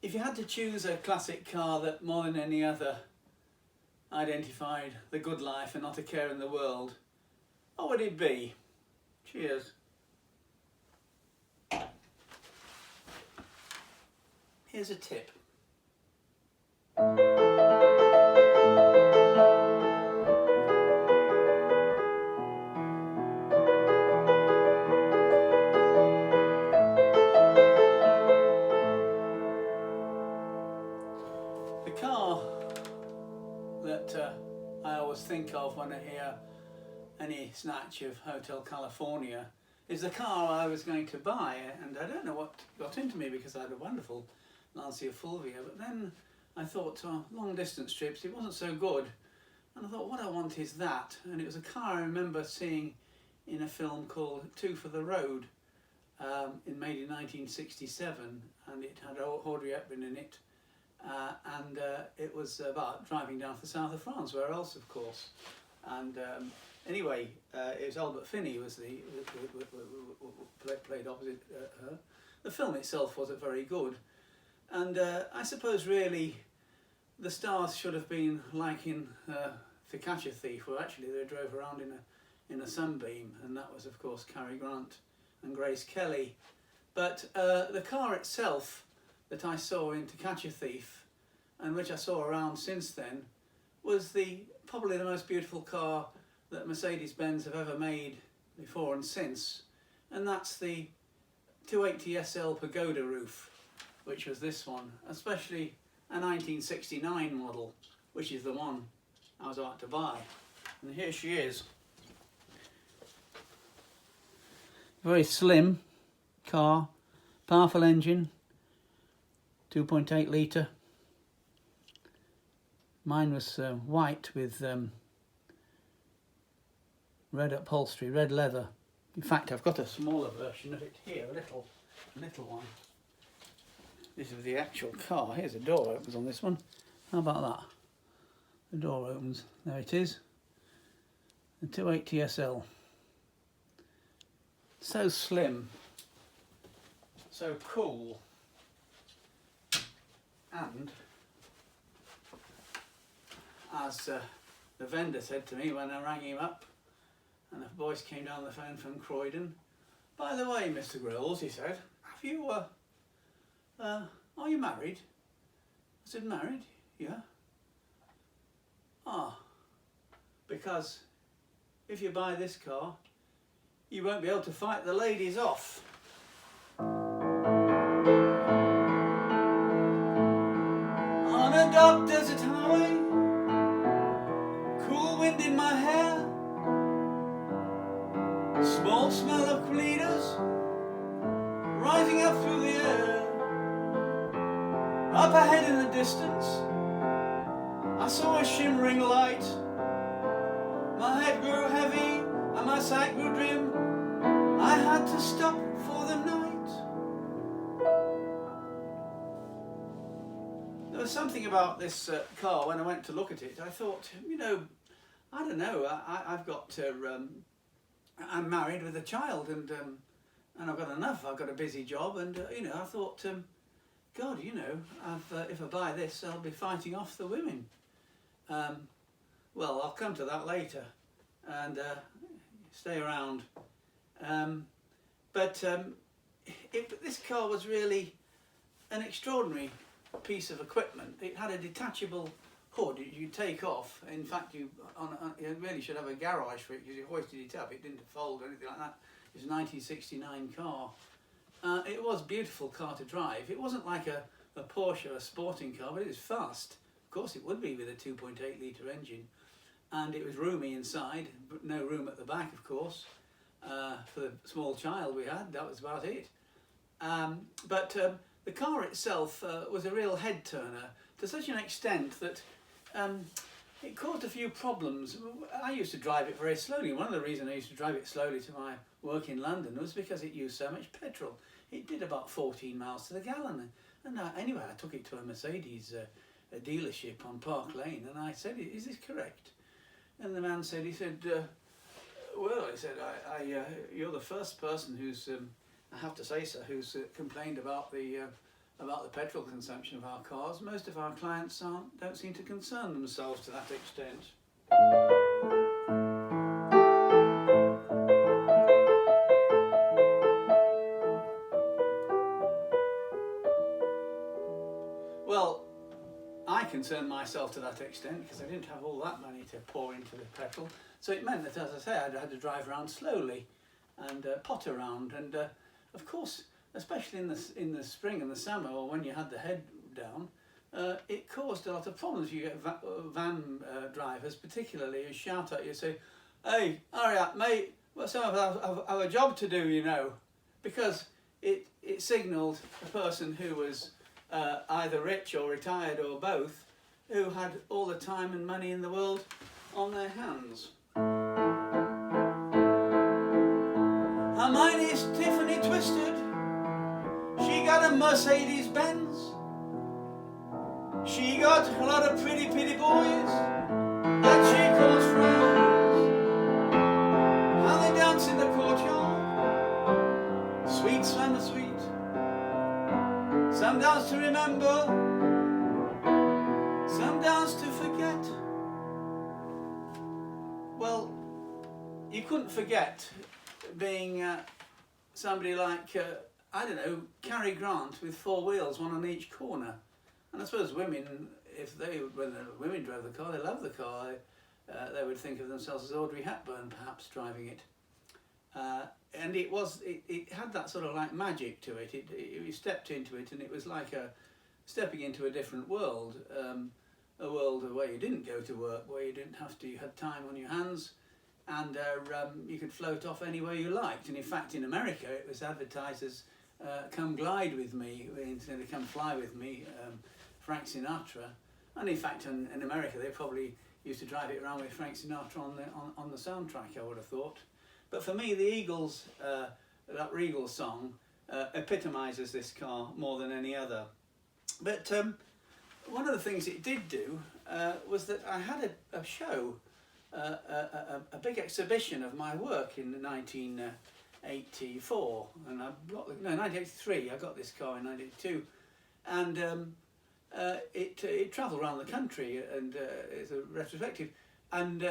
If you had to choose a classic car that more than any other identified the good life and not a care in the world, what would it be? Cheers. Here's a tip. The car that I always think of when I hear any snatch of Hotel California is the car I was going to buy, and I don't know what got into me because I had a wonderful Lancia Fulvia, but then I thought, oh, long distance trips, it wasn't so good, and I thought what I want is that, and it was a car I remember seeing in a film called Two for the Road, made in 1967, and it had Audrey Hepburn in it. And it was about driving down to the south of France, where else, of course. And anyway, it was Albert Finney was played opposite her. The film itself wasn't very good, and I suppose really the stars should have been like in To Catch a Thief, where actually they drove around in a sunbeam, and that was of course Cary Grant and Grace Kelly. But the car itself that I saw in To Catch a Thief, and which I saw around since then, was probably the most beautiful car that Mercedes-Benz have ever made before and since, and that's the 280 SL Pagoda roof, which was this one, especially a 1969 model, which is the one I was about to buy. And here she is. Very slim car, powerful engine, 2.8 litre. Mine was white with red upholstery, red leather. In fact, I've got a smaller version of it here, a little one. This is the actual car. Here's the door opens on this one. How about that? The door opens. There it is. The 280 SL. So slim, so cool, and as the vendor said to me when I rang him up, and a voice came down the phone from Croydon, "By the way, Mr. Grills," he said, "have you, are you married?" I said, "Married? Yeah." "Ah, because if you buy this car, you won't be able to fight the ladies off." On a dark desert highway, cool wind in my hair, small smell of colitas rising up through the air. Up ahead in the distance, I saw a shimmering light. My head grew heavy and my sight grew dim. I had to stop for the night. There was something about this car when I went to look at it. I thought, you know, I don't know. I've got I'm married with a child, and I've got enough. I've got a busy job, and you know, I thought, God, you know, if I buy this, I'll be fighting off the women. Well, I'll come to that later, and stay around. This car was really an extraordinary piece of equipment. It had a detachable hood you take off. In fact, you really should have a garage for it, because you hoisted it up. It didn't fold or anything like that. It was a 1969 car. It was a beautiful car to drive. It wasn't like a Porsche or a sporting car, but it was fast. Of course it would be with a 2.8 litre engine. And it was roomy inside, but no room at the back, of course. For the small child we had, that was about it. The car itself was a real head turner, to such an extent that it caused a few problems. I used to drive it very slowly. One of the reasons I used to drive it slowly to my work in London was because it used so much petrol. It did about 14 miles to the gallon. And anyway, I took it to a Mercedes a dealership on Park Lane, and I said, "Is this correct?" And the man said, "Well," he said, you're the first person who's, I have to say so, who's complained about the about the petrol consumption of our cars, most of our clients don't seem to concern themselves to that extent. Well, I concerned myself to that extent because I didn't have all that money to pour into the petrol, so it meant that, as I say, I had to drive around slowly and pot around, and of course, especially in the spring and the summer, or when you had the head down, it caused a lot of problems. You get van drivers particularly who shout at you, say, "Hey, hurry up, mate, well, some of us have a job to do, you know," because it signalled a person who was either rich or retired or both, who had all the time and money in the world on their hands. Her mind is Tiffany twisted. She got a Mercedes-Benz. She got a lot of pretty boys that she calls friends. And they dance in the courtyard. Sweet, slender, sweet. Some dance to remember, some dance to forget. Well, you couldn't forget being somebody like, I don't know, Cary Grant with 4 wheels, one on each corner. And I suppose women, when the women drove the car, they loved the car, they would think of themselves as Audrey Hepburn perhaps driving it. And it had that sort of like magic to it. You stepped into it and it was like stepping into a different world, a world where you didn't go to work, where you had time on your hands, and you could float off anywhere you liked. And in fact, in America, it was advertised as "Come glide with me" instead of "Come fly with me," Frank Sinatra. And in fact, in America, they probably used to drive it around with Frank Sinatra on the soundtrack, I would have thought. But for me, the Eagles, that Regal song, epitomises this car more than any other. But one of the things it did do was that I had a show, a big exhibition of my work in 1984, and 1983. I got this car in 1982, and it travelled around the country, and it's a retrospective. And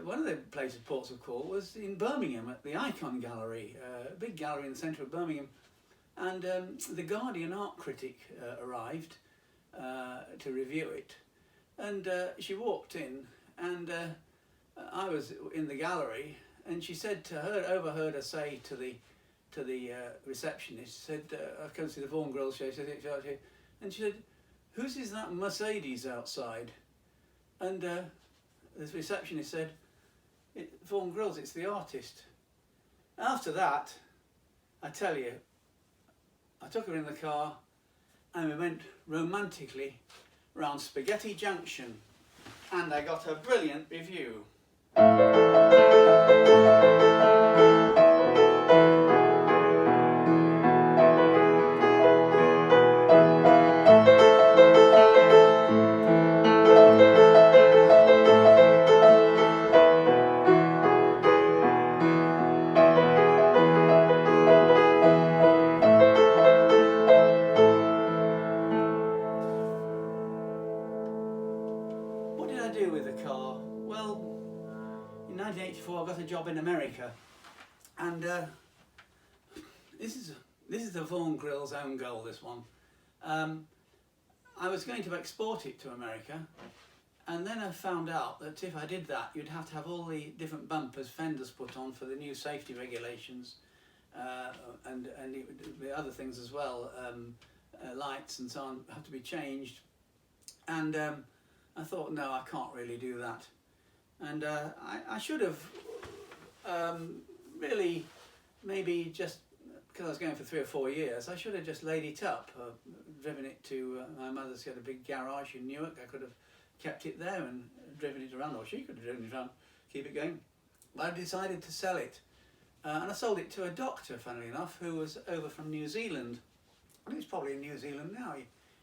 one of the places, ports of call, was in Birmingham at the Icon Gallery, a big gallery in the centre of Birmingham. And the Guardian art critic arrived to review it, and she walked in, and I was in the gallery, and she said to her, overheard her say to the receptionist, said, "I come to see the Vaughan Grill show," and she said, "Whose is that Mercedes outside?" And the receptionist said, "Vaughan Grills, it's the artist." After that, I tell you, I took her in the car and we went romantically round Spaghetti Junction, and I got a brilliant review. I got a job in America, and this is the Vaughan Grill's own goal, this one. I was going to export it to America, and then I found out that if I did that, you'd have to have all the different bumpers, fenders put on for the new safety regulations, and the other things as well, lights and so on, have to be changed. And I thought, no, I can't really do that. And I should have really, maybe just because I was going for 3 or 4 years, I should have just laid it up, driven it to my mother's got a big garage in Newark. I could have kept it there and driven it around, or she could have driven it around, keep it going. But I decided to sell it, and I sold it to a doctor, funnily enough, who was over from New Zealand. I think he's probably in New Zealand now.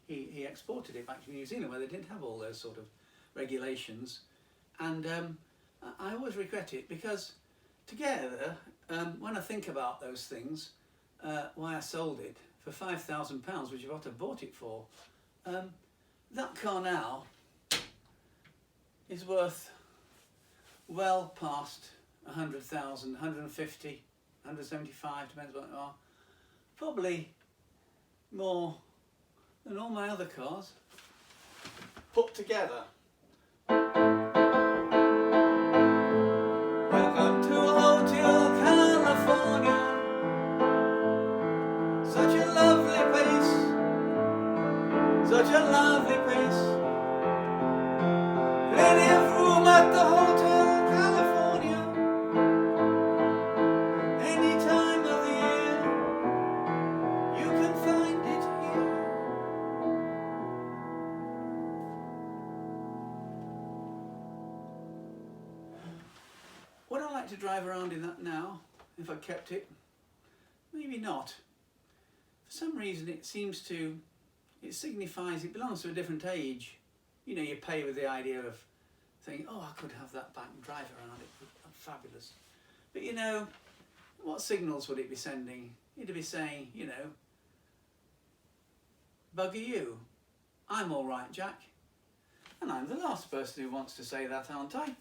He exported it back to New Zealand, where they didn't have all those sort of regulations. And I always regret it, because together, when I think about those things, why I sold it, for £5,000, which is what I bought it for. That car now is worth well past 100,000, 150, 175, depends what they are. Probably more than all my other cars put together. Welcome to Hotel California. Such a lovely place. Such a lovely place. Plenty of room at the Hotel California. Any time of the year, you can find it here. Would I like to drive around in that now, if I kept it? Maybe not. For some reason it seems to, it signifies it belongs to a different age. You know, you pay with the idea of thinking, oh, I could have that back and drive around it, fabulous. But you know, what signals would it be sending? It'd be saying, you know, bugger you, I'm all right, Jack. And I'm the last person who wants to say that, aren't I?